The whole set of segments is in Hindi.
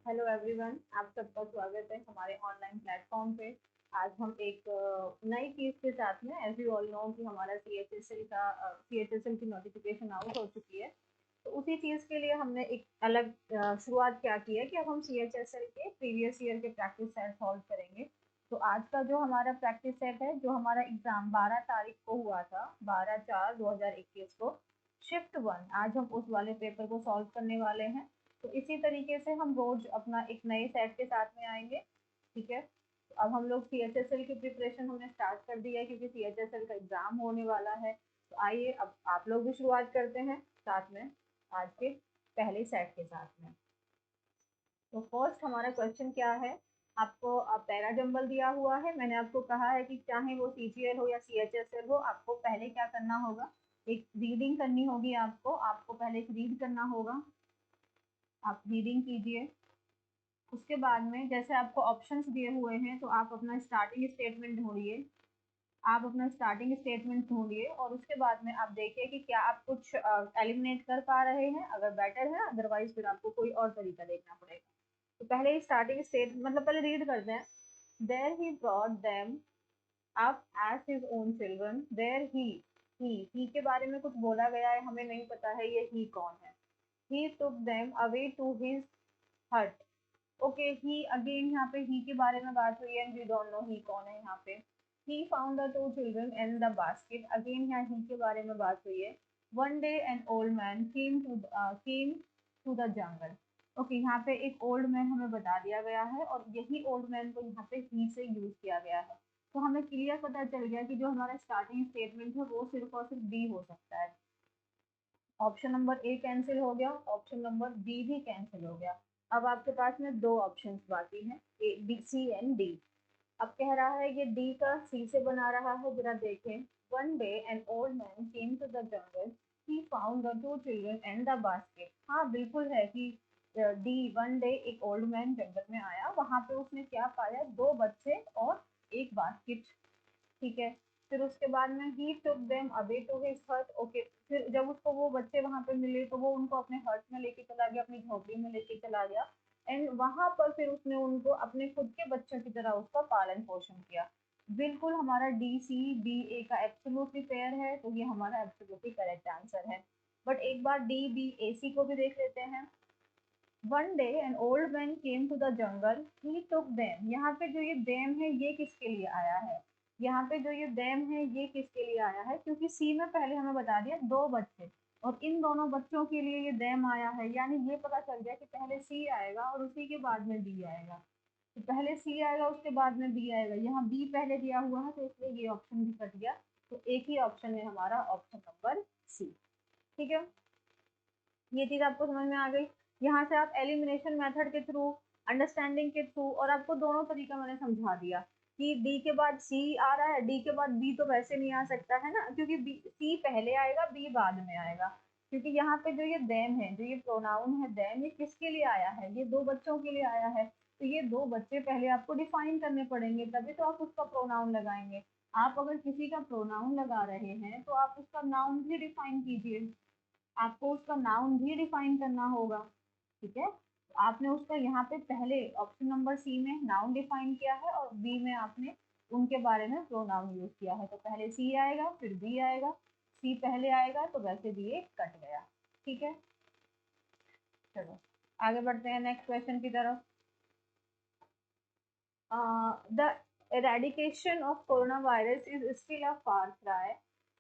हेलो एवरीवन, आप सबका स्वागत है हमारे ऑनलाइन प्लेटफॉर्म पे। आज हम एक नई चीज़ के साथ में, एज यू ऑल नो कि हमारा सीएचएसएल की नोटिफिकेशन आउट हो चुकी है। तो उसी चीज़ के लिए हमने एक अलग शुरुआत क्या की है कि अब हम सीएचएसएल के प्रीवियस ईयर के प्रैक्टिस सेट सॉल्व करेंगे। तो आज का जो हमारा प्रैक्टिस सेट है, जो हमारा एग्जाम 12 तारीख को हुआ था, 12/4/2021 को, शिफ्ट 1, आज हम उस वाले पेपर को सॉल्व करने वाले हैं। तो इसी तरीके से हम रोज अपना एक नए सेट के साथ में आएंगे। ठीक है, तो अब हम लोग सीएचएसएल की प्रिपरेशन हमने स्टार्ट कर दी है क्योंकि सीएचएसएल का एग्जाम होने वाला है। तो आइए अब आप लोग भी शुरुआत करते हैं साथ में आज के पहले सेट के साथ में। तो फर्स्ट हमारा क्वेश्चन क्या है, आपको पैरा जंबल दिया हुआ है। मैंने आपको कहा है कि चाहे वो सीजीएल हो या सीएचएसएल हो, आपको पहले क्या करना होगा, एक रीडिंग करनी होगी। आपको पहले एक रीड करना होगा। आप रीडिंग कीजिए। उसके बाद में जैसे आपको ऑप्शंस दिए हुए हैं, तो आप अपना स्टार्टिंग स्टेटमेंट ढूंढिए। और उसके बाद में आप देखिए कि क्या आप कुछ एलिमिनेट कर पा रहे हैं। अगर बेटर है, अदरवाइज फिर आपको कोई और तरीका देखना पड़ेगा। तो पहले स्टार्टिंग स्टेट मतलब पहले रीड करते हैं। There he brought them up as his own children. There he के बारे में कुछ बोला गया है, हमें नहीं पता है ये ही कौन है। He took them away to his hut. Okay, he again यहाँ पे ही के बारे में बात हुई है, वी डोंट नो ही कौन है यहाँ पे। He found the two children in the basket, again यहाँ ही के बारे में बात हुई है। One day an old man came to the jungle. Okay, यहाँ पे एक ओल्ड मैन हमें बता दिया गया है और यही ओल्ड मैन को यहाँ पे ही से यूज किया गया है। तो हमें क्लियर पता चल गया कि जो हमारा स्टार्टिंग स्टेटमेंट है वो सिर्फ और सिर्फ बी हो सकता है। ऑप्शन नंबर ए कैंसिल हो गया, ऑप्शन नंबर बी भी कैंसिल हो गया। अब आपके पास में दो ऑप्शंस बाकी हैं, A B C and D. अब कह रहा है ये डी का सी से बना रहा है, जरा देखें। One day an old man came to the jungle, he found the two children and the basket. हाँ बिल्कुल है कि डी, वन डे एक ओल्ड मैन जंगल में आया, वहां पे उसने क्या पाया, दो बच्चे और एक बास्केट। ठीक है, फिर उसके बाद में he took them away to his hut. Okay, फिर जब उसको वो बच्चे वहां पे मिले तो वो उनको अपने हट में लेके चला गया, अपनी झोपड़ी में लेके चला गया। एंड वहां पर फिर उसने उनको अपने खुद के बच्चों की तरह उसका पालन पोषण किया। बिल्कुल हमारा डी सी बी ए का एब्सोल्युटली फेयर है, तो ये हमारा एब्सोल्युटली करेक्ट आंसर है। बट एक बार डी बी ए सी को भी देख लेते हैं। One day an old man came to the jungle, he took them. यहाँ पे जो ये देम है ये किसके लिए आया है, यहाँ पे जो ये देम है ये किसके लिए आया है, क्योंकि सी में पहले हमें बता दिया दो बच्चे, और इन दोनों बच्चों के लिए ये देम आया है। यानी ये पता चल गया कि पहले सी आएगा और उसी के बाद में डी आएगा। तो पहले सी आएगा, उसके बाद में बी आएगा। यहाँ बी पहले दिया हुआ है तो इसलिए ये ऑप्शन भी कट गया। तो एक ही ऑप्शन है हमारा, ऑप्शन नंबर सी। ठीक है, ये चीज आपको समझ में आ गई। यहाँ से आप एलिमिनेशन मेथड के थ्रू, अंडरस्टैंडिंग के थ्रू, और आपको दोनों तरीका मैंने समझा दिया कि डी के बाद सी आ रहा है, डी के बाद बी तो वैसे नहीं आ सकता है ना, क्योंकि बी सी पहले आएगा, बी बाद में आएगा। क्योंकि यहाँ पे जो ये देम है, जो ये प्रोनाउन है देम, ये किसके लिए आया है, ये दो बच्चों के लिए आया है। तो ये दो बच्चे पहले आपको डिफाइन करने पड़ेंगे, तभी तो आप उसका प्रोनाउन लगाएंगे। आप अगर किसी का प्रोनाउन लगा रहे हैं तो आप उसका नाउन भी डिफाइन कीजिए, आपको उसका नाउन भी डिफाइन करना होगा। ठीक है, तो आपने उसका यहाँ पे पहले ऑप्शन नंबर सी में नाउन डिफाइन किया है और बी में आपने उनके बारे में प्रोनाउन यूज किया है। तो पहले सी आएगा फिर बी आएगा, सी पहले आएगा तो वैसे भी ये कट गया। ठीक है, चलो आगे बढ़ते हैं नेक्स्ट क्वेश्चन की तरफ। The eradication of corona virus is still a far cry.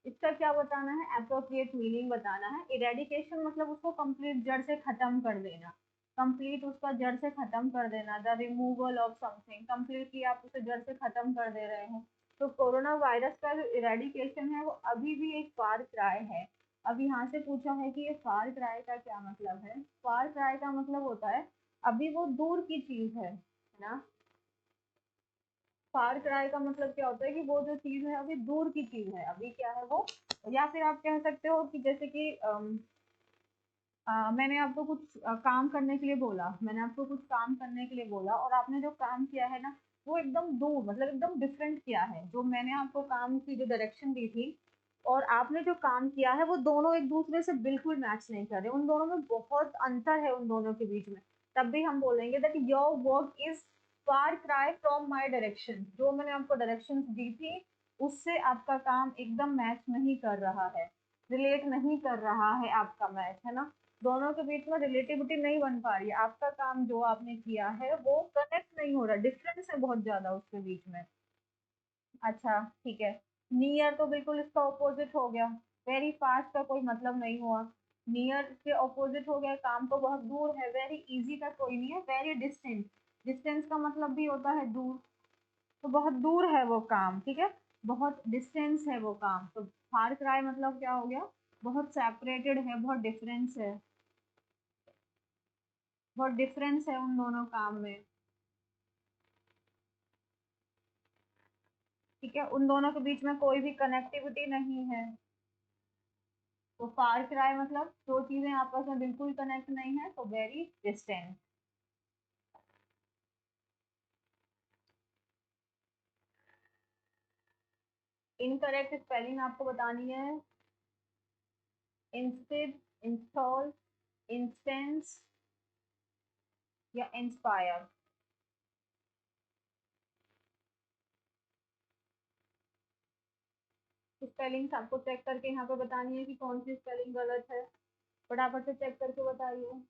इसका क्या बताना है, अप्रोप्रिएट मीनिंग बताना है। इरेडिकेशन मतलब उसको कंप्लीट जड़ से खत्म कर देना, कंप्लीट उसका जड़ से खत्म कर देना। The removal of something, completely आप उसे जड़ से खत्म कर दे रहे हैं। तो कोरोना वायरस का जो इरेडिकेशन है वो अभी भी एक फार क्राई है। अब यहाँ से पूछा है कि ये फार क्राई का क्या मतलब है। फार क्राई का मतलब होता है अभी वो दूर की चीज है ना। फार क्राई का मतलब क्या होता है कि वो जो चीज है अभी दूर की चीज है, अभी क्या है वो। या फिर आप कह सकते हो कि जैसे कि मैंने आपको कुछ काम करने के लिए बोला, मैंने आपको कुछ काम करने के लिए बोला और आपने जो काम किया है ना वो एकदम दूर, मतलब एकदम डिफरेंट किया है। जो मैंने आपको काम की जो डायरेक्शन दी थी और आपने जो काम किया है वो दोनों एक दूसरे से बिल्कुल मैच नहीं कर रहे, उन दोनों में बहुत अंतर है उन दोनों के बीच में। तब भी हम बोलेंगे that your work is far cry from my direction. जो मैंने आपको डायरेक्शन दी थी उससे आपका काम एकदम मैच नहीं कर रहा है, रिलेट नहीं कर रहा है आपका मैच, है ना। दोनों के बीच में रिलेटिविटी नहीं बन पा रही है, आपका काम जो आपने किया है वो कनेक्ट नहीं हो रहा, डिफरेंस है बहुत ज्यादा उसके बीच में। अच्छा ठीक है, नियर तो बिल्कुल इसका ऑपोजिट हो गया, वेरी फास्ट का कोई मतलब नहीं हुआ, नियर के ऑपोजिट हो गया, काम तो बहुत दूर है, वेरी इजी का कोई नहीं है, वेरी डिस्टेंट, डिस्टेंस का मतलब भी होता है दूर, तो बहुत दूर है वो काम, ठीक है, बहुत डिस्टेंस है वो काम, तो फार क्राई मतलब क्या हो गया, बहुत सेपरेटेड है, बहुत डिफरेंस है, बहुत डिफरेंस है उन दोनों काम में, ठीक है, उन दोनों के बीच में कोई भी कनेक्टिविटी नहीं है। तो फार क्राई मतलब दो चीजें आपस में बिल्कुल कनेक्ट नहीं है, तो वेरी डिस्टेंट। इनकरेक्ट स्पेलिंग आपको बतानी है, इंस्टेड, इंस्टॉल, इंस्टेंस या इंस्पायर। स्पेलिंग्स आपको चेक करके यहाँ पे बतानी है कि कौन सी स्पेलिंग गलत है, फटाफट से चेक करके बताइए।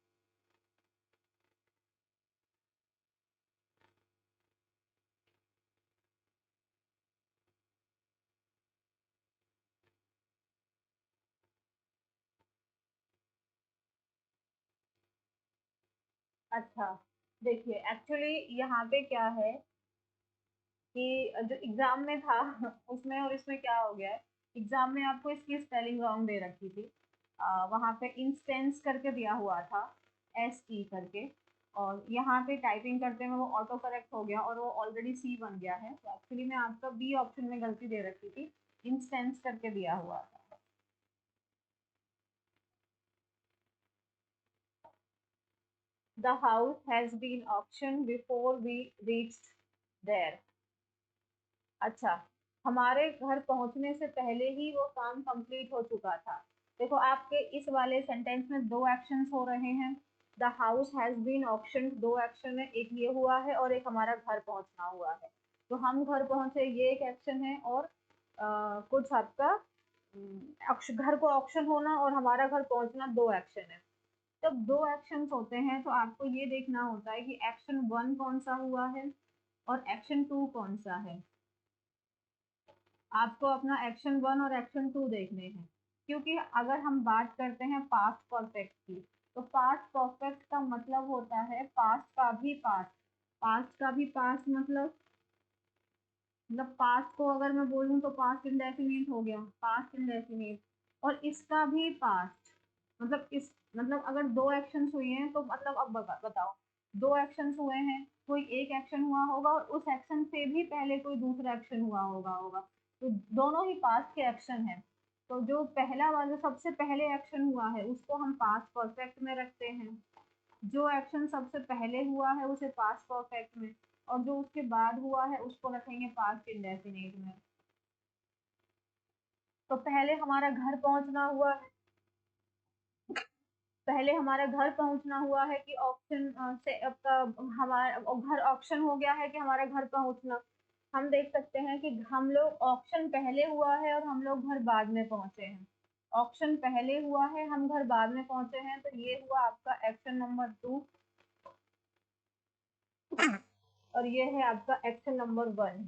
अच्छा देखिए, एक्चुअली यहाँ पे क्या है कि जो एग्जाम में था उसमें और इसमें क्या हो गया है, एग्जाम में आपको इसकी स्पेलिंग रॉन्ग दे रखी थी, वहाँ पे इंस्टेंस करके दिया हुआ था, SE करके, और यहाँ पे टाइपिंग करते में वो ऑटो करेक्ट हो गया और वो ऑलरेडी C बन गया है, तो एक्चुअली में आपका बी ऑप्शन में गलती दे रखी थी, इंस्टेंस करके दिया हुआ था। The house has been auction before we reached there. अच्छा, हमारे घर पहुंचने से पहले ही वो काम कंप्लीट हो चुका था। देखो आपके इस वाले सेंटेंस में दो एक्शंस हो रहे हैं, the house has been auction, दो एक्शन है, एक ये हुआ है और एक हमारा घर पहुंचना हुआ है, तो हम घर पहुंचे ये एक एक्शन है, और कुछ आपका घर को ऑक्शन होना और हमारा घर पहुंचना दो एक्शन है। जब दो एक्शंस होते हैं तो आपको ये देखना होता है कि एक्शन वन कौन सा हुआ है और एक्शन टू कौन सा है। आपको अपना एक्शन वन और एक्शन टू देखने हैं, क्योंकि अगर हम बात करते हैं पास्ट परफेक्ट की, तो पास्ट परफेक्ट का मतलब होता है पास्ट का भी पास्ट, पास्ट का भी पास्ट मतलब पास्ट को अगर मैं बोलूँ तो पास्ट इंडेफिनिट हो गया, पास्ट इंडेफिनिट, और इसका भी पास्ट, मतलब इस मतलब अगर दो एक्शंस हुए हैं तो मतलब अब बताओ, दो एक्शंस हुए हैं, कोई एक एक्शन हुआ होगा और उस एक्शन से भी पहले कोई दूसरा एक्शन हुआ होगा, तो दोनों ही पास्ट के एक्शन है, तो जो पहला वाला सबसे पहले एक्शन हुआ है उसको हम पास्ट परफेक्ट में रखते हैं, जो एक्शन सबसे पहले हुआ है उसे पास्ट परफेक्ट में, और जो उसके बाद हुआ है उसको रखेंगे पास्ट इंडेफिनिट में। तो पहले हमारा घर पहुंचना हुआ है, पहले हमारा घर पहुंचना हुआ है कि ऑप्शन से आपका हमारा घर ऑप्शन हो गया है कि हमारा घर पहुंचना, हम देख सकते हैं कि हम लोग ऑप्शन पहले हुआ है और हम लोग घर बाद में पहुंचे हैं, ऑप्शन पहले हुआ है हम घर बाद में पहुंचे हैं, तो ये हुआ आपका एक्शन नंबर 2, और ये है आपका एक्शन नंबर 1,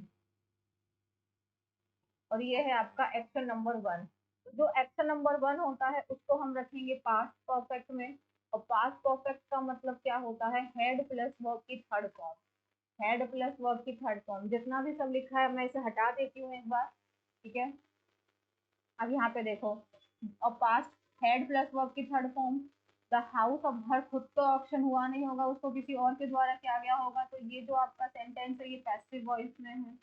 और ये है आपका एक्शन नंबर 1। जो एक्शन नंबर 1 होता है उसको हम रखेंगे पास्ट परफेक्ट में, और पास्ट परफेक्ट का मतलब क्या होता है, हेड प्लस वर्ब की third form, head plus verb की थर्ड फॉर्म, जितना भी सब लिखा है मैं इसे हटा देती हूँ एक बार, ठीक है। अब यहाँ पे देखो, और पास्ट हेड प्लस वर्ब की थर्ड फॉर्म, द हाउस, अब घर खुद तो ऑप्शन हुआ नहीं होगा, उसको किसी और के द्वारा किया गया होगा, तो ये जो आपका सेंटेंस है ये पैसिव वॉइस में है,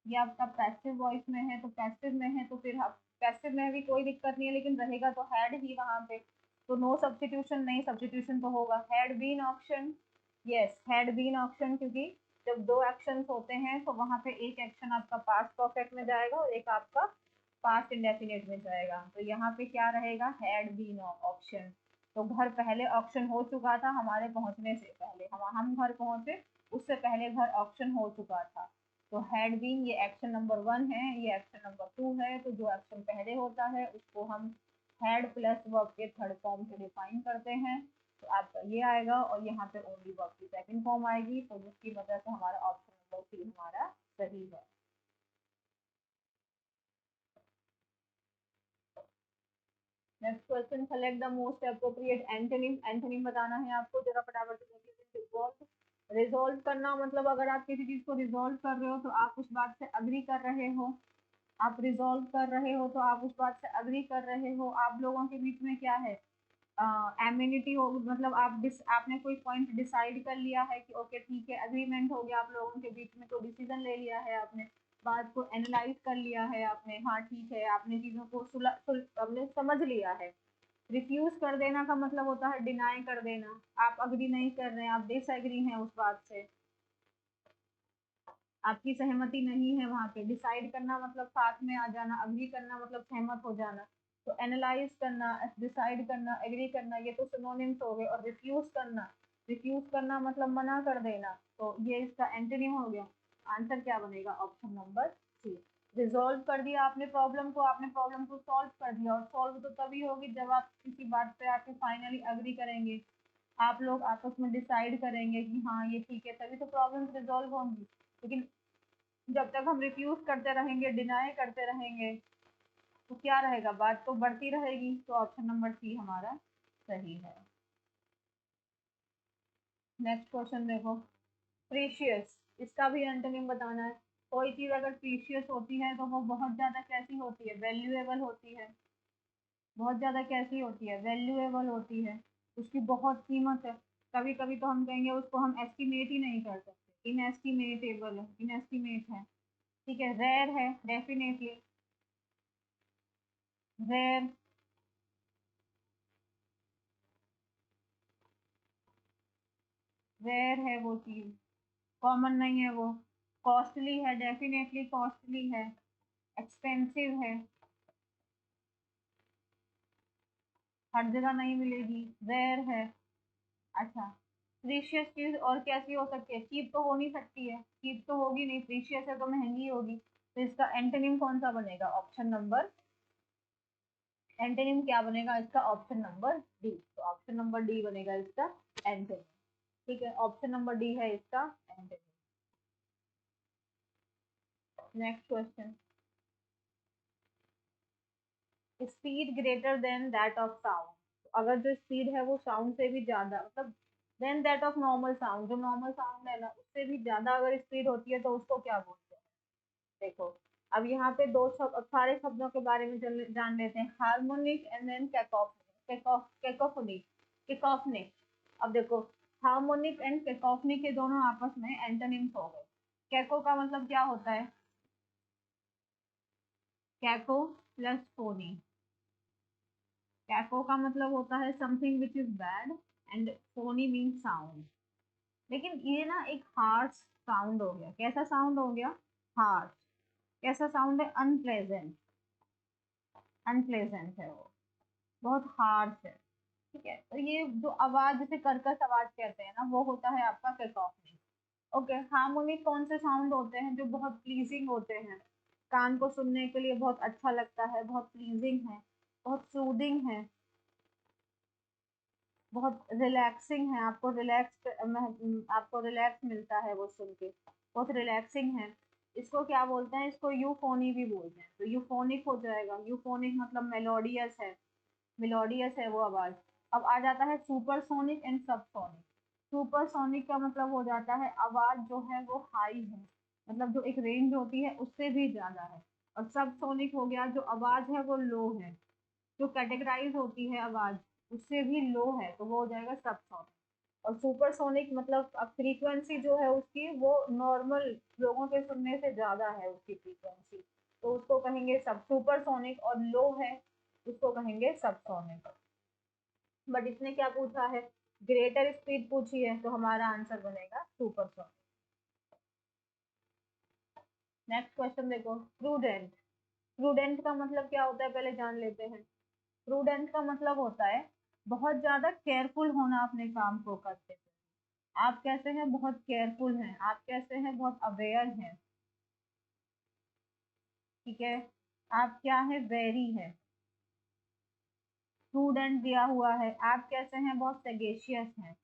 ये आपका पैसिव वॉइस में है, तो पैसिव में है तो फिर आप पैसिव में भी कोई दिक्कत नहीं है, लेकिन रहेगा तो हैड ही वहां पे, तो नो सब्स्टिट्यूशन, नहीं सब्स्टिट्यूशन तो होगा, had been option, yes had been option, क्योंकि जब दो एक्शंस होते हैं तो वहां पे एक एक्शन आपका पास्ट परफेक्ट में जाएगा और एक आपका पास्ट इंडेफिनिट में जाएगा, तो यहाँ पे क्या रहेगा, हैड बीन ऑप्शन, तो घर पहले ऑक्शन हो चुका था हमारे पहुंचने से पहले, हम घर पहुंचे उससे पहले घर ऑक्शन हो चुका था। तो हैड बीन ये एक्शन नंबर 1 है, ये एक्शन नंबर 2 है। तो जो एक्शन पहले होता है उसको हम हैड प्लस वर्ब के थर्ड फॉर्म से डिफाइन करते हैं। तो आपका ये आएगा और यहाँ पे ओनली वर्ब की सेकंड फॉर्म आएगी, तो जिसकी वजह से हमारा ऑप्शन नंबर 3 हमारा सही है। Next question, select the most appropriate antonym. Antonym बताना है आपको, जरा फटाफट से देखिए। रिजॉल्व, रिजॉल्व करना मतलब अगर आप किसी चीज को रिजॉल्व कर रहे हो तो आप उस बात से अग्री कर रहे हो, आप रिजॉल्व कर रहे हो तो आप उस बात से अग्री कर रहे हो। आप लोगों के बीच में क्या है, एम्यूनिटी हो, मतलब आपने कोई पॉइंट डिसाइड कर लिया है कि ओके ठीक है, अग्रीमेंट हो गया आप लोगों के बीच में, तो डिसीजन ले लिया है आपने, बात को एनालाइज कर लिया है आपने, हाँ ठीक है, आपने चीजों को आपने समझ लिया है। रिफ्यूज कर देना का मतलब होता है डिनाई कर देना, आप अग्री नहीं कर रहे हैं, आप डिसएग्री हैं उस बात से, आपकी सहमति नहीं है वहां पे। डिसाइड करना मतलब साथ में आ जाना, अग्री करना मतलब सहमत हो जाना। तो एनालाइज करना, डिसाइड करना, एग्री करना, ये तो सिनोनिम्स हो गए। और रिफ्यूज करना, रिफ्यूज करना मतलब मना कर देना, तो ये इसका एंटोनिम हो गया। आंसर क्या बनेगा, ऑप्शन नंबर सी। रिजॉल्व कर दिया आपने प्रॉब्लम को, आपने प्रॉब्लम को सॉल्व कर दिया, और सॉल्व तो तभी होगी जब आप किसी बात पे आके फाइनली अग्री करेंगे, आप लोग आपस में डिसाइड करेंगे कि हाँ ये ठीक है, तभी तो प्रॉब्लम रिजॉल्व होंगी। लेकिन जब तक हम रिफ्यूज करते रहेंगे, डिनाई करते रहेंगे, तो क्या रहेगा, बात तो बढ़ती रहेगी। तो ऑप्शन नंबर सी हमारा सही है। नेक्स्ट क्वेश्चन देखो, प्रीशियस, इसका भी एंटोनिम बताना है। कोई चीज अगर प्रीशियस होती है तो वो बहुत ज्यादा कैसी होती है, वैल्यूएबल होती है। बहुत ज्यादा कैसी होती है, वैल्यूएबल होती है, उसकी बहुत कीमत है। कभी कभी तो हम कहेंगे उसको हम एस्टिमेट ही नहीं कर सकते, इनएस्टिमेटेबल है, इनएस्टिमेट है। ठीक है, रेयर है, डेफिनेटली रेयर, रेयर है वो चीज, कॉमन नहीं है वो। कॉस्टली है, डेफिनेटली कॉस्टली है, एक्सपेंसिव है, हर जगह नहीं मिलेगी, रेयर है। अच्छा, प्रीशियस चीज और कैसी हो सकती है, चीप तो हो नहीं सकती है, चीप तो होगी नहीं, प्रीशियस है तो महंगी होगी। तो इसका एंटोनिम कौन सा बनेगा, ऑप्शन नंबर, एंटोनिम क्या बनेगा इसका, ऑप्शन नंबर डी। तो ऑप्शन नंबर डी बनेगा इसका एंटोनिम। ठीक है, ऑप्शन नंबर डी है इसका antonym. Next question, speed greater than that of sound. अगर जो स्पीड है वो साउंड से भी ज्यादा, मतलब then that of normal sound, जो नॉर्मल साउंड है ना उससे भी ज्यादा अगर स्पीड होती है तो उसको क्या बोलते हैं। देखो, अब यहाँ पे दो शब्द, अब सारे शब्दों के बारे में जान लेते हैं। Harmonic and then cacophonic, cacophonic. अब देखो, हार्मोनिक एंड कैकोफनिक के दोनों आपस में एंटोनिम्स हो गए। कैको का मतलब क्या होता है, कैको प्लस फोनी। कैको का मतलब होता है something which is bad, and Fani mean sound. लेकिन ये ना एक हार्श साउंड हो गया, कैसा साउंड हो गया, हार्श। कैसा साउंड है, अनप्लेजेंट, अनप्लेजेंट है वो, बहुत हार्श है। ठीक है, तो ये जो आवाज, जैसे कर्कश आवाज कहते हैं ना, वो होता है आपका कैकोफनी। ओके, हार्मोनिक कौन से साउंड होते हैं, जो बहुत प्लीजिंग होते हैं, कान को सुनने के लिए बहुत अच्छा लगता है, बहुत प्लीजिंग है, बहुत सूदिंग है, बहुत रिलैक्सिंग है, आपको रिलैक्स मिलता है वो सुन के, बहुत रिलैक्सिंग है। इसको क्या बोलते हैं, इसको यूफोनी भी बोलते हैं। तो यूफोनिक हो जाएगा, यूफोनिक मतलब मेलोडियस है, मेलोडियस है वो आवाज। अब आ जाता है सुपरसोनिक एंड सबसोनिक। सुपरसोनिक का मतलब हो जाता है आवाज जो है वो हाई है, मतलब जो एक रेंज होती है उससे भी ज्यादा है। और सबसोनिक हो गया, जो आवाज है वो लो है, जो कैटेगराइज होती है आवाज उससे भी लो है, तो वो हो जाएगा सबसोनिक। और सुपरसोनिक मतलब अब फ्रीक्वेंसी जो है उसकी वो नॉर्मल लोगों के सुनने से ज्यादा है उसकी फ्रीक्वेंसी, तो उसको कहेंगे सब सुपरसोनिक। और लो है उसको कहेंगे सबसोनिक। बट इसने क्या पूछा है, ग्रेटर स्पीड पूछी है, तो हमारा आंसर बनेगा सुपरसोनिक। नेक्स्ट क्वेश्चन देखो, प्रूडेंट। प्रूडेंट का मतलब क्या होता है पहले जान लेते हैं। प्रूडेंट का मतलब होता है बहुत ज्यादा केयरफुल होना अपने काम को करते हैं। आप कैसे हैं? बहुत केयरफुल हैं। आप कैसे हैं? बहुत अवेयर हैं। ठीक है। आप क्या है? वेरी है। प्रूडेंट दिया हुआ है। आप कैसे हैं? बहुत सेगेशियस हैं।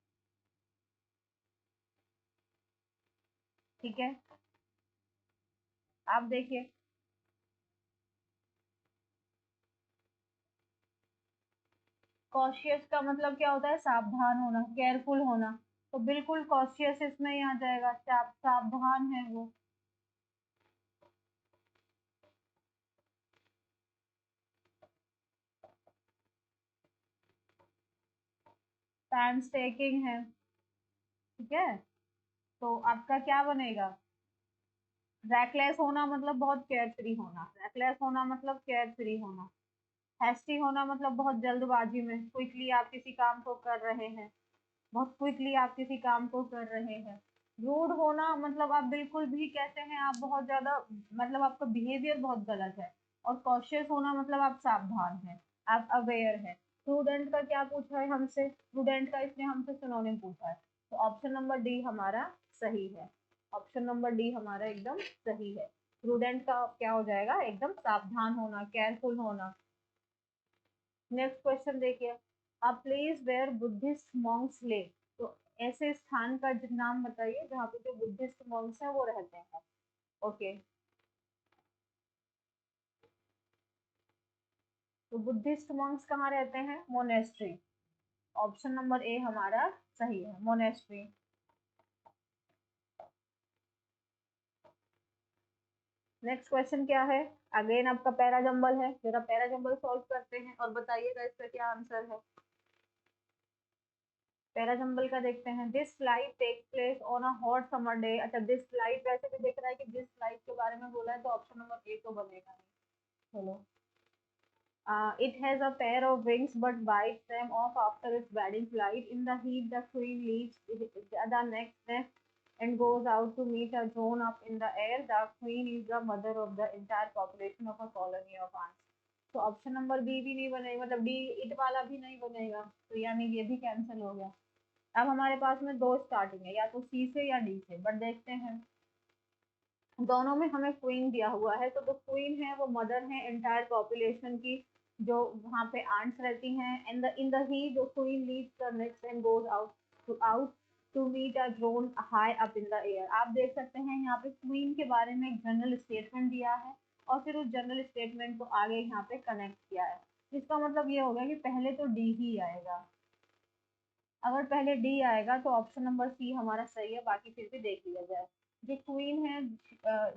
ठीक है। आप देखिए, कॉशियस का मतलब क्या होता है? सावधान होना, केयरफुल होना। तो बिल्कुल कॉशियस इसमें ही आ जाएगा। सावधान है वो। पैंसटेकिंग है। ठीक है। तो आपका क्या बनेगा? रैकलेस होना मतलब बहुत केयर फ्री होना। रैकलेस होना मतलब केयर फ्री होना। हैस्टी होना मतलब बहुत जल्दबाजी में, क्विकली आप किसी काम को कर रहे हैं। बहुत क्विकली आप किसी काम को कर रहे हैं। रूड होना मतलब आप बिल्कुल भी कैसे हैं? आप बहुत ज्यादा, मतलब आपका बिहेवियर बहुत गलत है। और कॉशियस होना मतलब आप सावधान हैं। आप अवेयर हैं। स्टूडेंट का क्या पूछा है हमसे? स्टूडेंट का इसने हमसे सिनोनिम पूछा है। तो ऑप्शन नंबर डी हमारा सही है। ऑप्शन नंबर डी हमारा एकदम सही है। प्रूडेंट का क्या हो जाएगा? एकदम सावधान होना, केयरफुल होना। नेक्स्ट क्वेश्चन देखिए। A place where Buddhist monks live. तो ऐसे स्थान का नाम बताइए जहाँ पे जो बुद्धिस्ट मॉन्क्स हैं वो रहते हैं। ओके। तो बुद्धिस्ट मॉन्क्स कहाँ रहते हैं? मोनेस्ट्री। ऑप्शन नंबर ए हमारा सही है, मोनेस्ट्री। नेक्स्ट क्वेश्चन क्या है? अगेन आपका पैरा जंबल है। जरा पैरा जंबल सॉल्व करते हैं और बताइएगा इसका क्या आंसर है। पैरा जंबल का देखते हैं। This flight take place on a hot summer day. अच्छा, दिस फ्लाइट वैसे भी दिख रहा है कि दिस फ्लाइट के बारे में बोला है, तो ऑप्शन नंबर ए तो बनेगा नहीं। चलो। It has a pair of wings but bites them off after its budding flight. In the heat, the queen leaves the next nest and goes out to meet a drone up in the air. The queen is the mother of the entire population of a colony of ants. तो ऑप्शन नंबर बी भी नहीं बनेगा, मतलब डी इट वाला भी नहीं बनेगा, तो यानी ये भी कैंसिल हो गया। अब हमारे पास में दो स्टार्टिंग है, या तो सी से या डी से, बट देखते हैं। दोनों में हमें क्वीन दिया हुआ है, तो जो क्वीन है वो मदर है एंटायर पॉपुलेशन की, जो वहाँ पे आंट्स रहती हैं। एंड इन द ही जो queen leads the next and goes out to meet a drone high up in the air. आप देख सकते हैं यहाँ पे क्वीन के बारे में एक जनरल स्टेटमेंट दिया है, और फिर उस जनरल स्टेटमेंट को आगे यहाँ पे कनेक्ट किया है। इसका मतलब ये होगा कि पहले तो डी ही आएगा। अगर पहले डी आएगा तो ऑप्शन नंबर सी हमारा सही है, बाकी फिर भी देख लिया जाए। जो क्वीन है,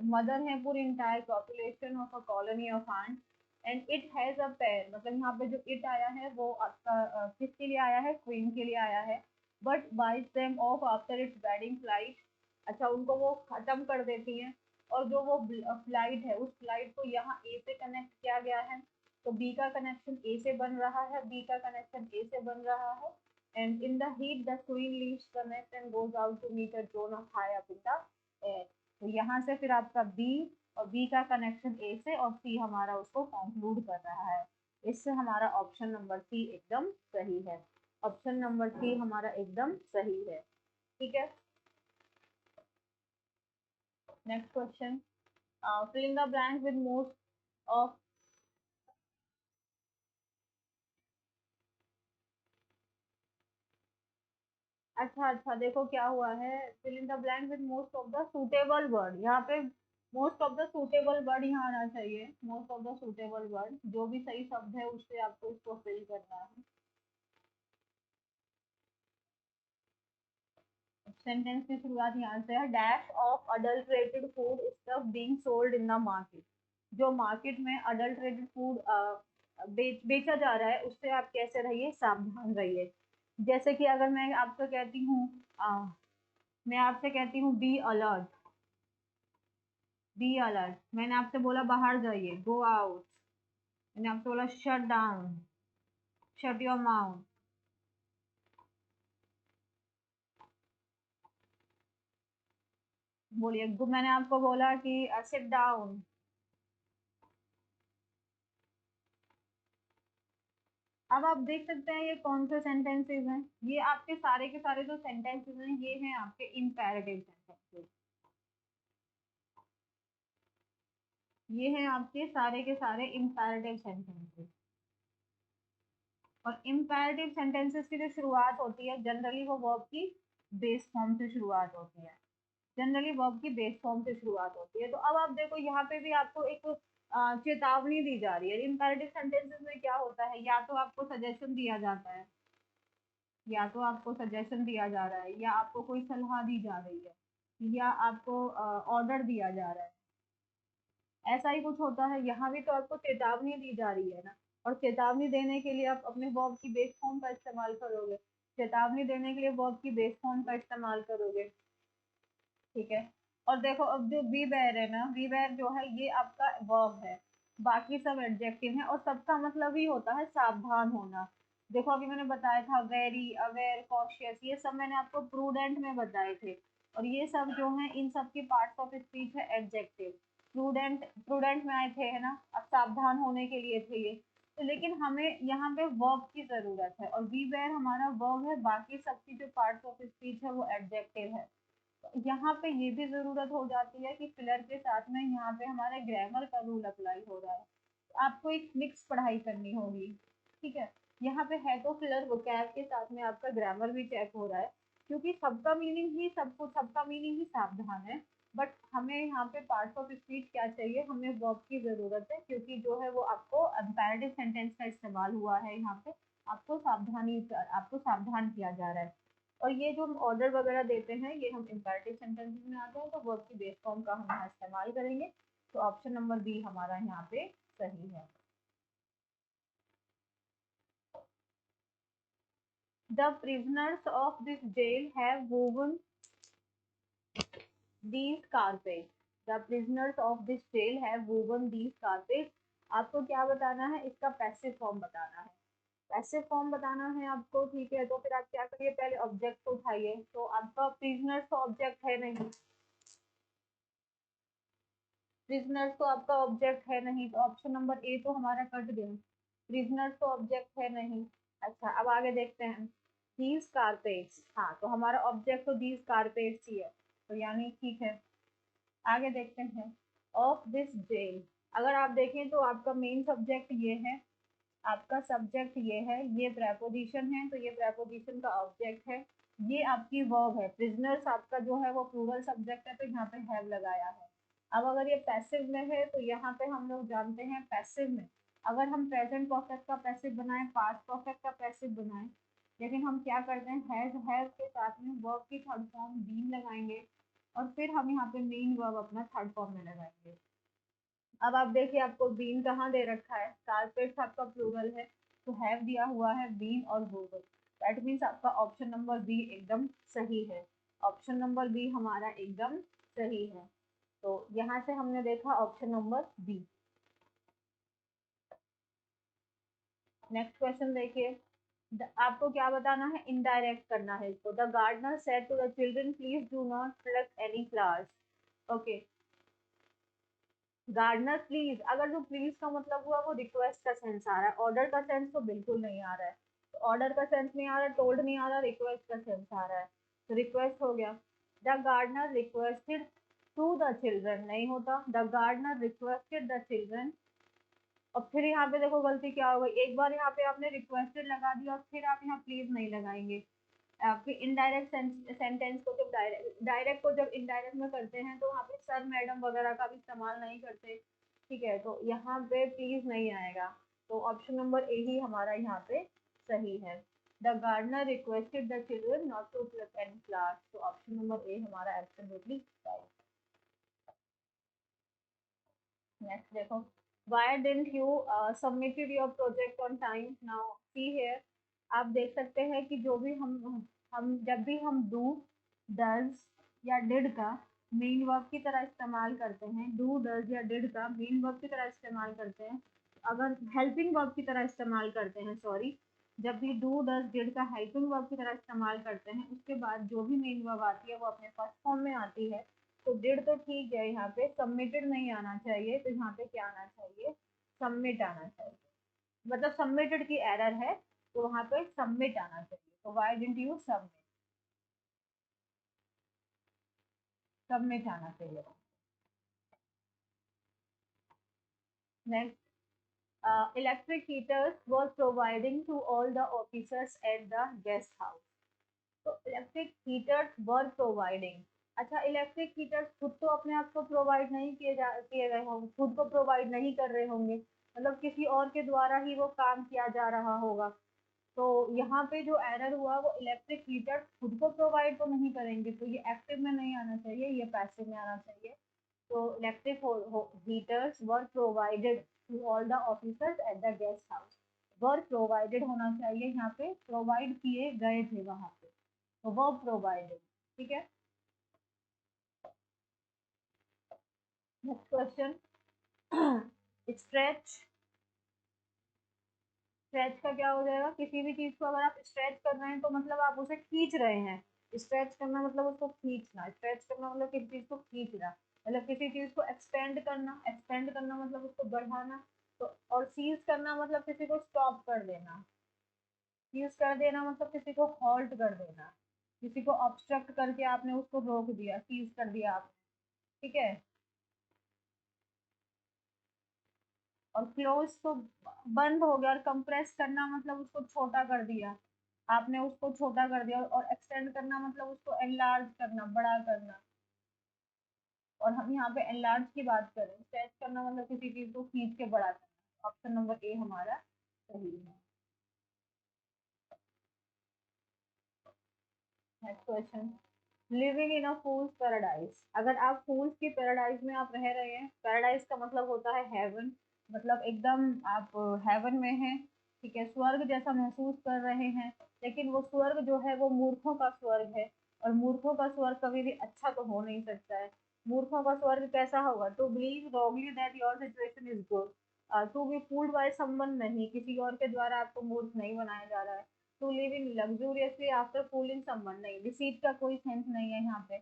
मदर है पूरी entire population of a colony of ant, and it has a pair, मतलब यहाँ पे जो इट आया है वो आपका किसके लिए आया है? क्वीन के लिए आया है। But buys them off after its wedding flight. अच्छा, उनको वो खत्म कर देती हैं। और जो वो फ्लाइट है, उस फ्लाइट को यहाँ ए से कनेक्ट किया गया है। तो बी का कनेक्शन ए से बन रहा है, बी का कनेक्शन ए से बन रहा है। And in the heat, the queen leaves the nest and goes out to meet a drone of high up in the air. तो यहाँ से फिर आपका बी और बी का कनेक्शन ए से, और सी हमारा उसको कंक्लूड कर रहा है। इससे हमारा ऑप्शन नंबर सी एकदम सही है। ऑप्शन नंबर सी हमारा एकदम सही है। ठीक है। Next question. fill in the blank with most of। अच्छा अच्छा, देखो क्या हुआ है। fill in the blank with most of the suitable word। यहाँ पे most of the suitable word यहाँ आना चाहिए। Most of the suitable word, जो भी सही शब्द है उससे आपको इसको फिल करना है। सेंटेंस की शुरुआत यहाँ से है। Dash of adulterated food stuff being sold in the market. जो मार्केट में अडल्ट्रेटेड फूड बेचा जा रहा है, उससे आप कैसे रहिए? सावधान रहिए। जैसे कि अगर मैं आपसे कहती हूँ, मैं आपसे कहती हूँ बी अलर्ट। बी अलर्ट, मैंने आपसे बोला बाहर जाइए, गो आउट। मैंने आपसे बोला shut down, shut your mouth. बोलिए। मैंने आपको बोला कि सिट डाउन। अब आप देख सकते हैं ये कौन से सेंटेंसेस हैं। ये आपके सारे के सारे जो सेंटेंसेस हैं ये हैं आपके इम्पेरेटिव सेंटेंसेस। ये हैं आपके सारे के सारे इम्पेरेटिव सेंटेंसेस। और इम्पेरेटिव सेंटेंसेस की जो शुरुआत होती है जनरली वो वर्ब की बेस फॉर्म से शुरुआत होती है। जनरली वर्ब की बेस फॉर्म से शुरुआत होती है। तो अब आप देखो यहाँ पे भी आपको एक चेतावनी दी जा रही है। इम्पेरेटिव सेंटेंसेस में क्या होता है, या तो आपको सजेशन दिया जाता है, या तो आपको सजेशन दिया जा रहा है, या आपको कोई सलाह दी जा रही है, या आपको ऑर्डर दिया जा रहा है। ऐसा ही कुछ होता है। यहाँ भी तो आपको चेतावनी दी जा रही है ना, और चेतावनी देने के लिए आप अपने वर्ब की बेस फॉर्म का इस्तेमाल करोगे। चेतावनी देने के लिए वर्ब की बेस फॉर्म का इस्तेमाल करोगे। ठीक है। और देखो अब जो बी वेयर है ना, बी वेयर जो है ये आपका वर्ब है, बाकी सब एडजेक्टिव है, और सबका मतलब ही होता है सावधान होना। देखो अभी मैंने बताया था वेरी, अवेयर, कॉशियस, ये सब मैंने आपको प्रूडेंट में बताए थे। और ये सब जो है इन सब की पार्ट्स ऑफ स्पीच है एडजेक्टिव। प्रूडेंट प्रूडेंट में आए थे है ना, अब सावधान होने के लिए थे ये। तो लेकिन हमें यहाँ पे वर्ब की जरूरत है, और बी वेयर हमारा वर्ब है, बाकी सबकी जो पार्ट्स ऑफ स्पीच है वो एडजेक्टिव है। यहाँ पे ये भी जरूरत हो जाती है कि फिलर के साथ में यहाँ पे हमारे ग्रामर का रूल अप्लाई हो रहा है। आपको एक मिक्स पढ़ाई करनी होगी। ठीक है। यहाँ पे है तो फिलर, वोकैब के साथ में आपका ग्रामर भी चेक हो रहा है, क्योंकि सबका मीनिंग ही सब कुछ, सबका मीनिंग ही सावधान है। बट हमें यहाँ पे पार्ट्स ऑफ स्पीच क्या चाहिए, हमें वर्ब की जरूरत है, क्योंकि जो है वो आपको इम्पेरेटिव सेंटेंस का इस्तेमाल हुआ है यहाँ पे। आपको सावधान किया जा रहा है। और ये जो हम ऑर्डर वगैरह देते हैं ये हम इम्पेरेटिव सेंटेंसेस में आते हैं, तो वर्ब की बेस फॉर्म का हम यहाँ इस्तेमाल करेंगे। तो ऑप्शन नंबर बी हमारा यहाँ पे सही है। The prisoners of this jail have woven these carpets. The prisoners of this jail have woven these carpets. आपको क्या बताना है, इसका पैसिव फॉर्म बताना है। पैसिव फॉर्म बताना है आपको। ठीक है। तो फिर आप क्या करिए, पहले ऑब्जेक्ट को उठाइए। तो आपका प्रिजनर्स तो ऑब्जेक्ट है नहीं, प्रिजनर्स तो आपका ऑब्जेक्ट है नहीं, तो ऑप्शन नंबर ए तो हमारा कट गया। प्रिजनर्स तो ऑब्जेक्ट है नहीं। अच्छा अब आगे देखते हैं। दीज कारपेट्स, हाँ तो हमारा ऑब्जेक्ट तो दीज कारपेट्स ही है, तो यानी ठीक है। आगे देखते हैं। ऑफ दिस जेल, अगर आप देखें तो आपका मेन सब्जेक्ट ये है, आपका सब्जेक्ट ये है, ये प्रेपोजिशन है, तो ये प्रेपोजिशन का ऑब्जेक्ट है। ये आपकी वर्ब है। प्रिजनर्स आपका जो है वो प्लूरल सब्जेक्ट है, तो यहाँ पे हैव लगाया है। अब अगर ये पैसिव में है तो यहाँ पे हम लोग जानते हैं पैसिव में अगर हम प्रेजेंट परफेक्ट का पैसिव बनाएं, पास्ट परफेक्ट का पैसिव बनाएं, लेकिन हम क्या करते हैं, हैव के साथ में वर्ब की थर्ड फॉर्म बीन लगाएंगे, और फिर हम यहाँ पे मेन वर्ब अपना थर्ड फॉर्म में लगाएंगे। अब आप देखिए आपको बीन कहाँ दे रखा है, कारपेट्स आपका प्लूरल है, तो हैव दिया हुआ है बीन और वोवन। दैट मीन्स आपका ऑप्शन नंबर बी एकदम सही है। ऑप्शन नंबर बी हमारा एकदम सही है। तो यहाँ से हमने देखा option number B. Next question देखिए। आपको क्या बताना है, इनडायरेक्ट करना है इसको। The gardener said to the children please do not pluck any flowers. Okay. Gardener please, अगर जो प्लीज का मतलब हुआ वो रिक्वेस्ट का सेंस आ रहा है, ऑर्डर का सेंस तो बिल्कुल नहीं आ रहा है। तो ऑर्डर का सेंस नहीं आ रहा, टोल्ड नहीं आ रहा, रिक्वेस्ट का सेंस आ रहा है, तो रिक्वेस्ट हो गया। The gardener requested to the children नहीं होता, the gardener requested the children. और फिर यहाँ पे देखो गलती क्या हो गई, एक बार यहाँ पे आपने रिक्वेस्टेड लगा दिया और फिर आप यहाँ प्लीज नहीं लगाएंगे। आपके इनडायरेक्ट सेंटेंस को जब डायरेक्ट डायरेक्ट को जब इनडायरेक्ट में करते हैं तो वहाँ पे सर मैडम वगैरह का भी इस्तेमाल नहीं करते। ठीक है। तो यहाँ पे प्लीज नहीं आएगा, तो ऑप्शन नंबर ए ही हमारा यहाँ पे सही है। The gardener requested the children not to pluck any flowers, तो ऑप्शन नंबर ए हमारा एब्सोल्युटली राइट। नेक्स्ट देखो। Why didn't you submitted your project on time? Now see here, आप देख सकते हैं कि जो भी हम जब भी हम डू, डज या डिड का मेन वर्ब की तरह इस्तेमाल करते हैं, डू डज या डिड का मेन वर्ब की तरह इस्तेमाल करते हैं, अगर हेल्पिंग वर्ब की तरह इस्तेमाल करते हैं, सॉरी, जब भी डू डज डिड का हेल्पिंग वर्ब की तरह इस्तेमाल करते हैं, उसके बाद जो भी मेन वर्ब आती है वो अपने फर्स्ट फॉर्म में आती है। तो डिड तो ठीक है, यहाँ पे सबमिटेड नहीं आना चाहिए, तो यहाँ पे क्या आना चाहिए, सबमिट आना चाहिए। मतलब सबमिटेड की एरर है, तो वहां पे सबमिट आना चाहिए। तो why didn't you submit, submit आना चाहिए। Next, electric heaters were providing to all the officers at the guest house. तो इलेक्ट्रिक हीटर्स वर प्रोवाइडिंग, अच्छा इलेक्ट्रिक हीटर्स खुद तो अपने आप को प्रोवाइड नहीं किए गए होंगे, खुद को प्रोवाइड नहीं कर रहे होंगे, मतलब किसी और के द्वारा ही वो काम किया जा रहा होगा। तो यहाँ पे जो एरर हुआ वो इलेक्ट्रिक हीटर खुद को प्रोवाइड तो नहीं करेंगे, तो ये एक्टिव में नहीं आना चाहिए, ये पैसिव में आना चाहिए। तो electric heaters were provided to all the officers at the guest house, were provided होना चाहिए, यहाँ पे प्रोवाइड किए गए थे वहां पे, तो वर्ब प्रोवाइडेड। ठीक है, नेक्स्ट क्वेश्चन। स्ट्रेच, स्ट्रेच का क्या हो जाएगा, किसी भी चीज को अगर आप स्ट्रेच कर रहे हैं तो मतलब आप उसे खींच रहे हैं। स्ट्रेच करना मतलब उसको खींचना, स्ट्रेच करना मतलब किसी चीज को खींचना, मतलब किसी चीज को एक्सपेंड करना, एक्सपेंड करना मतलब उसको बढ़ाना। तो और सीज करना मतलब किसी को स्टॉप कर देना, सीज कर देना मतलब किसी को हॉल्ट कर देना, किसी को ऑब्स्ट्रक्ट करके आपने उसको रोक दिया, सीज कर दिया आपने। ठीक है, और क्लोज तो बंद हो गया, और कंप्रेस करना मतलब उसको छोटा कर दिया, आपने उसको छोटा कर दिया, और एक्सटेंड करना मतलब उसको एनलार्ज करना, बड़ा करना। और हम यहाँ पे एनलार्ज की बात करें, स्ट्रेच करना मतलब किसी चीज को खींच के बड़ा करना। ऑप्शन नंबर ए हमारा सही है। Next question, living in a fools paradise, अगर आप फूल्स की पैराडाइज में आप रह रहे हैं, पैराडाइज का मतलब होता है हेवन, मतलब एकदम आप हेवन में हैं, ठीक है, स्वर्ग जैसा महसूस कर रहे हैं, लेकिन वो स्वर्ग जो है वो मूर्खों का स्वर्ग है, और मूर्खों का स्वर्ग कभी भी अच्छा तो हो नहीं सकता है। मूर्खों का स्वर्ग कैसा होगा, to believe wrongly that your situation is good, to be fooled by someone, नहीं किसी और के द्वारा आपको मूर्ख नहीं बनाया जा रहा है। To live in luxuriously after fooling someone, नहीं डिसीट का कोई सेंस नहीं है यहाँ पे।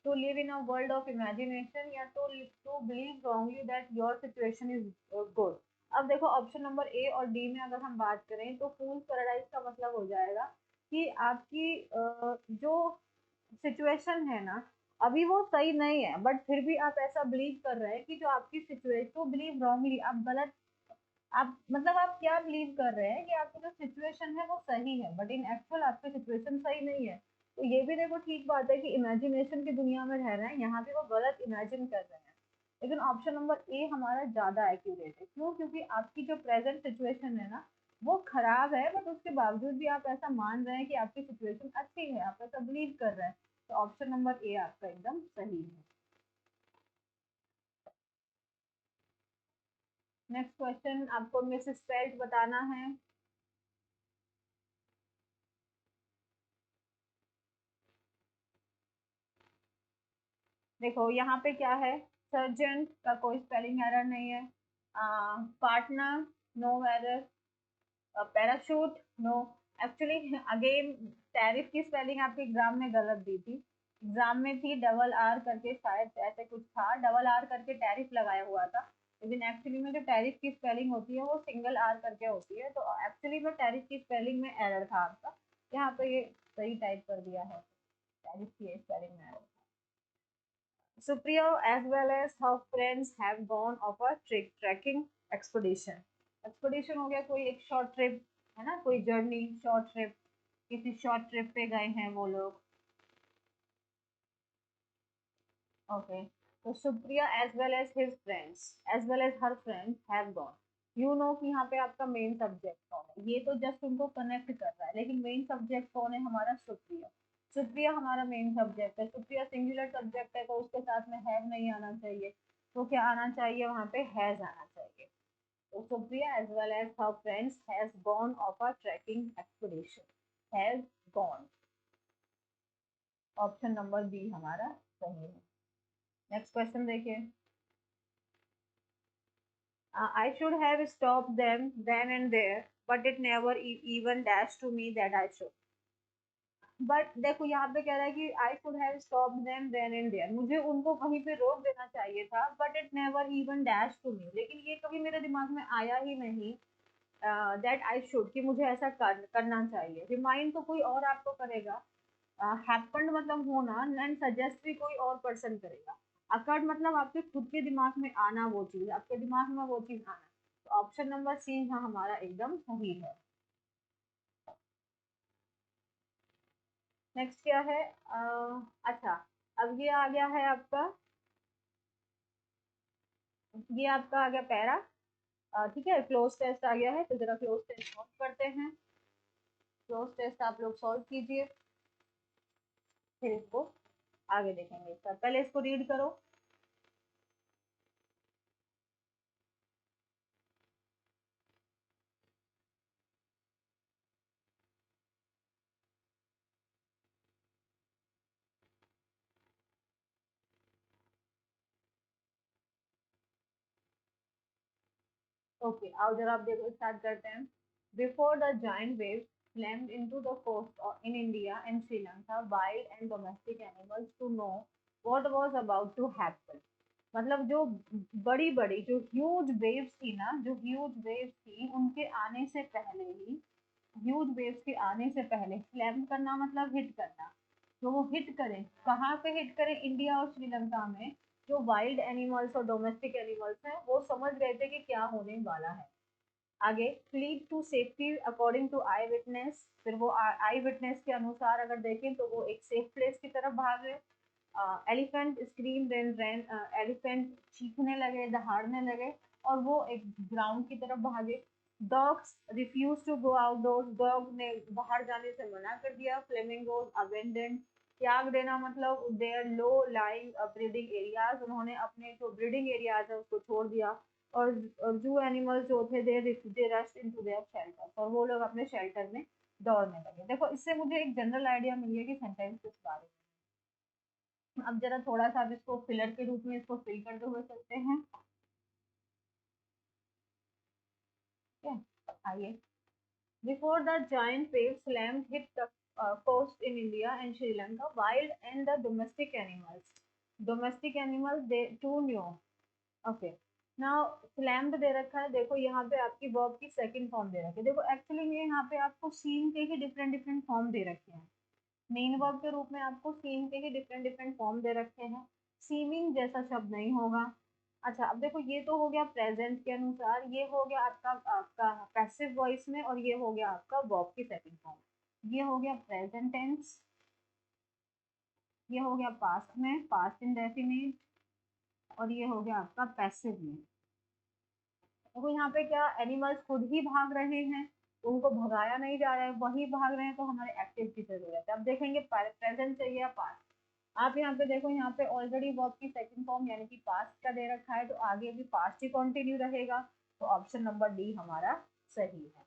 To live in a world of imagination, या to believe wrongly that your situation is good. अब देखो ऑप्शन नंबर ए और डी में अगर हम बात करें तो फूल्स पैराडाइज का मतलब हो जाएगा कि आपकी जो सिचुएशन है ना, अभी वो सही नहीं है, बट फिर भी आप ऐसा बिलीव कर रहे हैं कि जो आपकी सिचुएशन, तो बिलीव रॉन्गली, आप गलत, आप मतलब आप क्या बिलीव कर रहे हैं कि आपकी जो सिचुएशन है वो सही है, बट इन एक्चुअल आपकी सिचुएशन सही नहीं है। तो ये भी देखो ठीक बात है कि इमेजिनेशन की दुनिया में रह रहे हैं, यहाँ पे वो गलत इमेजिन कर रहे हैं। लेकिन ऑप्शन नंबर ए हमारा ज्यादा एक्यूरेट है, क्यों, क्योंकि आपकी जो प्रेजेंट सिचुएशन है ना वो खराब है, बट उसके बावजूद भी आप ऐसा मान रहे हैं कि आपकी सिचुएशन अच्छी है, आप ऐसा बिलीव कर रहे हैं। तो ऑप्शन नंबर ए आपका एकदम सही है। नेक्स्ट क्वेश्चन, आपको मिसेस फेल्ट बताना है। देखो यहाँ पे क्या है, सर्जेंट का कोई स्पेलिंग एरर नहीं है, partner no error, parachute no. Actually again tariff की स्पेलिंग आपके एग्जाम में गलत दी थी, एग्जाम में थी डबल आर करके, शायद ऐसे कुछ था, डबल आर करके टैरिफ लगाया हुआ था, लेकिन एक्चुअली में जो टैरिफ की स्पेलिंग होती है वो सिंगल आर करके होती है, तो एक्चुअली में टैरिफ की स्पेलिंग में एरर था आपका, यहाँ पे ये सही टाइप कर दिया है, टैरिफ की स्पेलिंग में error. Supriya as well as her friends have gone of a trekking expedition. Expedition हो गया कोई एक शॉर्ट ट्रिप, है ना, कोई जर्नी, शॉर्ट ट्रिप, किसी शॉर्ट ट्रिप पे गए हैं वो लोग। ओके, तो Supriya as well as his friends, as well as her friends have gone, you know कि यहाँ पे आपका मेन सब्जेक्ट कौन है, ये तो जस्ट उनको कनेक्ट कर रहा है, लेकिन मेन सब्जेक्ट कौन है हमारा, सुप्रिया। सुप्रिया हमारा मेन सब्जेक्ट है, सुप्रिया सिंगुलर सब्जेक्ट है, तो उसके साथ में हैव नहीं आना चाहिए, तो क्या आना चाहिए वहाँ पे, हैज आना चाहिए। तो Supriya as well as her friends has gone off a trekking expedition, has gone, option number B हमारा सही है। नेक्स्ट क्वेश्चन देखिए, I should have stopped them then and there, but it never even dashed to me that I should. But देखो यहाँ पे कह रहा है कि I should have stop them then and there, मुझे उनको वहीं पे रोक देना चाहिए था, but it never even dash to me, लेकिन ये कभी मेरे दिमाग में आया ही नहीं दैट आई शुड, कि मुझे ऐसा करना चाहिए। रिमाइंड तो कोई और आपको करेगा, हैपेंड मतलब होना, एंड सजेस्ट भी कोई और पर्सन करेगा। अकर्ड मतलब आपके खुद के दिमाग में आना, वो चीज आपके दिमाग में वो चीज आना। तो ऑप्शन नंबर सी यहाँ हमारा एकदम सही है। नेक्स्ट क्या है? अच्छा, अब ये आ गया है आपका, ये आपका आ गया पैरा। ठीक है, क्लोज टेस्ट आ गया है, तो जरा क्लोज टेस्ट सॉल्व करते हैं। क्लोज टेस्ट आप लोग सॉल्व कीजिए, फिर इसको आगे देखेंगे। सर पहले इसको रीड करो। ओके, आओ जरा आप देखो, स्टार्ट करते हैं। Before the giant wave slammed into the coast in India and Sri Lanka, wild and domestic animals to know what was about to happen। मतलब जो बड़ी बड़ी जो ह्यूज वेव्स थी ना, जो ह्यूज वेव्स थी उनके आने से पहले ही, ह्यूज वेव्स के आने से पहले, स्लैम करना मतलब हिट करना, तो वो हिट करें, कहाँ पे हिट करें? इंडिया और श्रीलंका में। जो वाइल्ड एनिमल्स और डोमेस्टिक एनिमल्स हैं वो समझ गए थे कि क्या होने वाला है। आगे, fled to safety according to eyewitness, फिर वो आई विटनेस के अनुसार अगर देखें तो वो एक सेफ प्लेस की तरफ भाग गए। एलिफेंट स्क्रीम देन रैन, एलिफेंट चीखने लगे, दहाड़ने लगे, और वो एक ग्राउंड की तरफ भागे। Dogs refuse to go outdoors, dog ने बाहर जाने से मना कर दिया। फ्लेमिंगोज अबेंडेंड, त्याग देना मतलब their low lying breeding areas, उन्होंने अपने जो ब्रीडिंग एरियाज है उसको छोड़ दिया। और जू एनिमल्स जो थे दे रश इनटू देयर शेल्टर, और वो लोग अपने शेल्टर में दौड़ने लगे। देखो, इससे मुझे एक जनरल आइडिया मिल गया कि सेंटेंस किस बारे में। अब जरा थोड़ा सा अब इसको फिलर के रूप में इसको फिल करते हुए चलते हैं। ठीक है, आइए। Before the giant wave slammed hit the coast in India and Sri Lanka, wild and the domestic animals. Domestic animals, they too knew. Okay. Now, slammed दे रखा है, देखो यहाँ पे आपकी वर्ब की सेकंड फॉर्म दे रखी है। देखो एक्चुअली में यहाँ पे आपको सीन के ही डिफरेंट डिफरेंट फॉर्म दे रखे हैं। मेन वर्ब के रूप में आपको सीन के ही डिफरेंट डिफरेंट फॉर्म दे रखे हैं। सीमिंग जैसा शब्द नहीं होगा। अच्छा, अब देखो ये तो हो गया प्रेजेंट के अनुसार, ये हो गया आपका आपका पैसिव वॉइस में, और ये हो गया आपका वर्ब की सेकंड फॉर्म। ये हो गया प्रेजेंट टेंस, ये हो गया पास्ट में, पास्ट इंडेफिनिट, और ये हो गया आपका पैसिव में। देखो यहाँ पे क्या, एनिमल्स खुद ही भाग रहे हैं, उनको भगाया नहीं जा रहा है, वही भाग रहे हैं, तो हमारे एक्टिव की जरूरत है। अब देखेंगे प्रेजेंट चाहिए या पास्ट। आप यहाँ पे देखो, यहाँ पे ऑलरेडी वर्ब की सेकंड फॉर्म यानी कि पास्ट का दे रखा है, तो आगे भी पास्ट ही कंटिन्यू रहेगा। तो ऑप्शन नंबर डी हमारा सही है।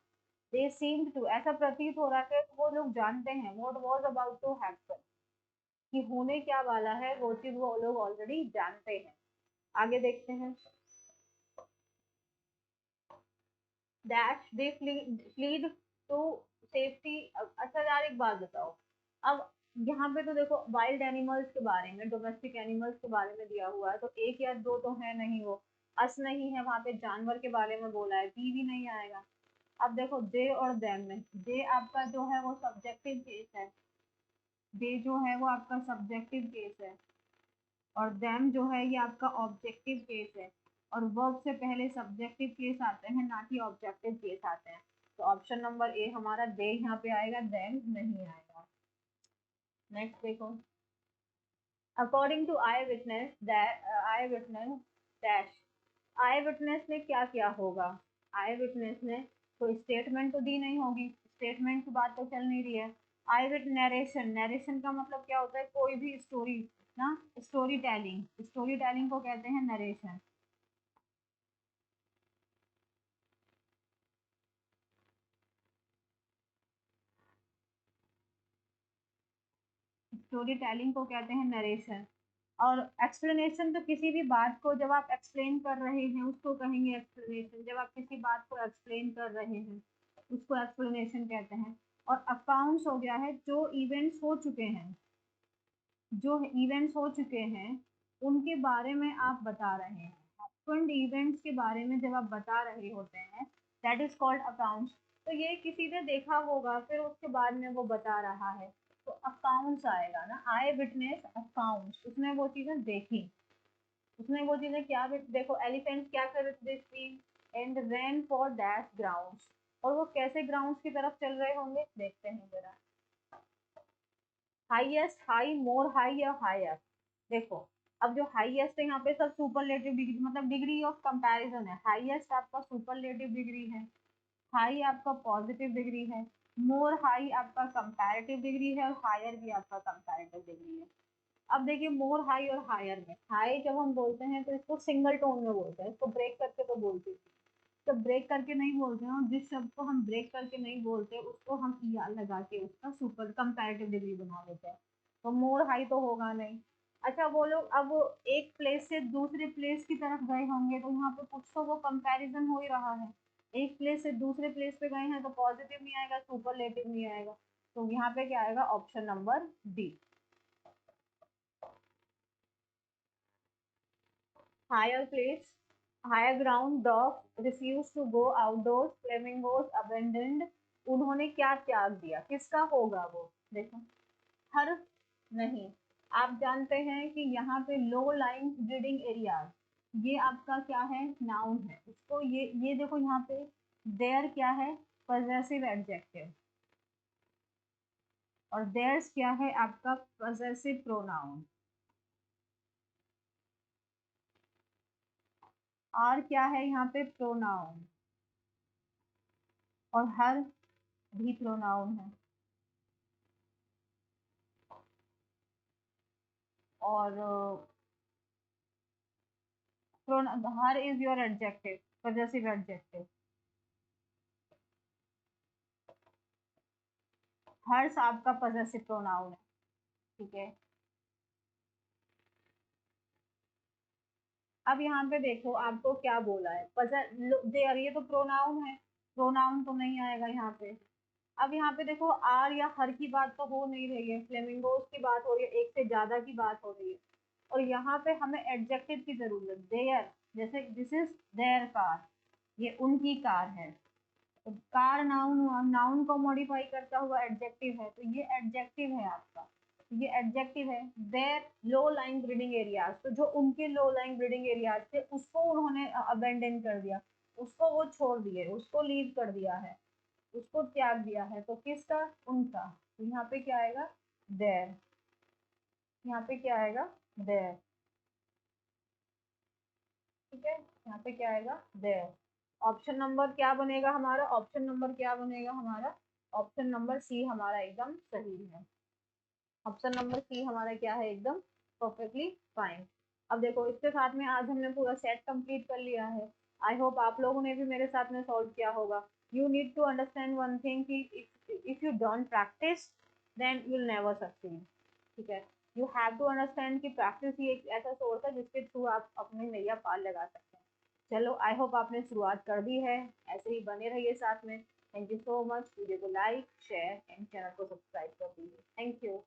दे सीम्ड टू, ऐसा प्रतीत हो रहा है कि वो लोग जानते हैं, what was about to happen, कि होने क्या वाला है, वो चीज वो लोग ऑलरेडी जानते हैं। आगे देखते हैं। दैश दे फ्लीड टू सेफ्टी। अच्छा यार, एक बात बताओ, अब यहाँ पे तो देखो वाइल्ड एनिमल्स के बारे में, डोमेस्टिक एनिमल्स के बारे में दिया हुआ है, तो एक या दो तो है नहीं, वो अस नहीं है, वहां पे जानवर के बारे में बोला है, बी भी नहीं आएगा। अब देखो दे और देम में, दे आपका जो है वो सब्जेक्टिव केस है, दे जो है वो आपका सब्जेक्टिव केस है, और देम जो है ये आपका ऑब्जेक्टिव केस है। और वर्ब से पहले सब्जेक्टिव केस आते हैं, ना कि ऑब्जेक्टिव केस आते हैं। तो ऑप्शन नंबर ए हमारा दे यहाँ पे आएगा, देम नहीं आएगा। नेक्स्ट देखो। According to eyewitness that, eyewitness dash, eyewitness ने क्या किया होगा? आई विटनेस ने कोई स्टेटमेंट तो दी नहीं होगी, स्टेटमेंट की बात तो चल नहीं रही है। आई विट नरेशन, नरेशन का मतलब क्या होता है? कोई भी स्टोरी ना, स्टोरी टेलिंग, स्टोरी टेलिंग को कहते हैं नरेशन। स्टोरी टेलिंग को कहते हैं नरेशन। और एक्सप्लेनेशन तो किसी भी बात को जब आप एक्सप्लेन कर रहे हैं उसको कहेंगे एक्सप्लेनेशन। जब आप किसी बात को एक्सप्लेन कर रहे हैं उसको एक्सप्लेनेशन कहते हैं। और अकाउंट्स हो गया है जो इवेंट्स हो चुके हैं, जो इवेंट्स हो चुके हैं उनके बारे में आप बता रहे हैं। हैपेंड इवेंट्स के बारे में जब आप बता रहे होते हैं, दैट इज कॉल्ड अकाउंट्स। तो ये किसी ने देखा होगा, फिर उसके बाद में वो बता रहा है, तो अकाउंट्स आएगा ना, आई विटनेस अकाउंट्स, उसने वो चीजें देखी, उसने वो चीजें क्या देखो, एलिफेंट क्या कर रहे थे and ran for that grounds, और वो कैसे ग्राउंड्स की तरफ चल रहे होंगे, देखते हैं जरा। हाईएस्ट, हाई, मोर हाई या हायर। देखो, अब जो हाईएस्ट है यहाँ पे सब सुपरलेटिव डिग्री, मतलब डिग्री ऑफ कंपैरिजन है। हाईएस्ट आपका सुपरलेटिव डिग्री है, हाई आपका पॉजिटिव डिग्री है, मोर हाई आपका कंपैरेटिव डिग्री है, और हायर भी आपका कंपैरेटिव डिग्री है। अब देखिए मोर हाई और हायर में, हाई जब हम बोलते हैं तो इसको सिंगल टोन में बोलते हैं, इसको ब्रेक करके तो बोलते हैं, तो ब्रेक करके नहीं बोलते हैं, जिस शब्द को हम ब्रेक करके नहीं बोलते उसको हम ई आर लगा के उसका सुपर कंपैरेटिव डिग्री बना देते हैं, तो मोर हाई तो होगा नहीं। अच्छा, वो लोग अब एक प्लेस से दूसरे प्लेस की तरफ गए होंगे, तो यहाँ पे कुछ तो वो कंपैरिजन हो ही रहा है। एक प्लेस से दूसरे प्लेस पे गए हैं तो पॉजिटिव नहीं आएगा, सुपरलेटिव नहीं आएगा, तो यहाँ पे क्या आएगा, option number D. Higher place, higher ground, dog refuse to go outdoors, flamingos abandoned, उन्होंने क्या त्याग दिया, किसका होगा वो, देखो, हर, नहीं, आप जानते हैं कि यहाँ पे लो लाइन ब्रीडिंग एरियाज, ये आपका क्या है, नाउन है, इसको ये देखो यहाँ पे देयर क्या है, पजेसिव एडजेक्टिव, और देयर्स क्या है आपका पजेसिव प्रोनाउन, आर क्या है यहाँ पे प्रोनाउन, और हर भी प्रोनाउन है, और her is your adjective, possessive adjective, hers आपका पजेसिव प्रोनाउन है, ठीक है। अब यहाँ पे देखो आपको क्या बोला है, देयर, ये तो प्रोनाउन है, प्रोनाउन तो नहीं आएगा यहाँ पे। अब यहाँ पे देखो आर या हर की बात तो हो नहीं रही है, फ्लेमिंगोज की बात हो रही है, एक से ज्यादा की बात हो रही है, और यहाँ पे हमें एडजेक्टिव की जरूरत, देयर, जैसे दिस इज देयर कार, ये उनकी कार है, तो कार नाउन हुआ, नाउन को मॉडिफाई करता हुआ एडजेक्टिव है, तो ये एडजेक्टिव है आपका, ये एडजेक्टिव है। Their low lying breeding areas, तो जो उनके लो लाइंग ब्रीडिंग एरियाज थे उसको उन्होंने अबेंडन कर दिया, उसको वो छोड़ दिए, उसको लीव कर दिया है, उसको त्याग दिया है, तो किसका, उनका, तो यहाँ पे क्या आएगा, देयर, यहाँ पे क्या आएगा, देयर, ठीक है, यहाँ पे क्या आएगा, देयर। ऑप्शन नंबर क्या बनेगा हमारा, ऑप्शन नंबर क्या बनेगा हमारा, ऑप्शन नंबर सी हमारा एकदम सही है, ऑप्शन नंबर सी हमारा क्या है, एकदम परफेक्टली फाइन। अब देखो इसके साथ में आज हमने पूरा सेट कंप्लीट कर लिया है। आई होप आप लोगों ने भी मेरे साथ में सॉल्व किया होगा। You need to understand one thing कि if you don't practice then you will never succeed, ठीक है। यू हैव टू अंडरस्टैंड कि प्रैक्टिस ही एक ऐसा सोर्स है जिसके थ्रू आप अपनी नैया पार लगा सकते हैं। चलो, आई होप आपने शुरुआत कर दी है, ऐसे ही बने रहिए साथ में। Thank you so much, video को लाइक शेयर एंड चैनल को सब्सक्राइब कर दीजिए। Thank you.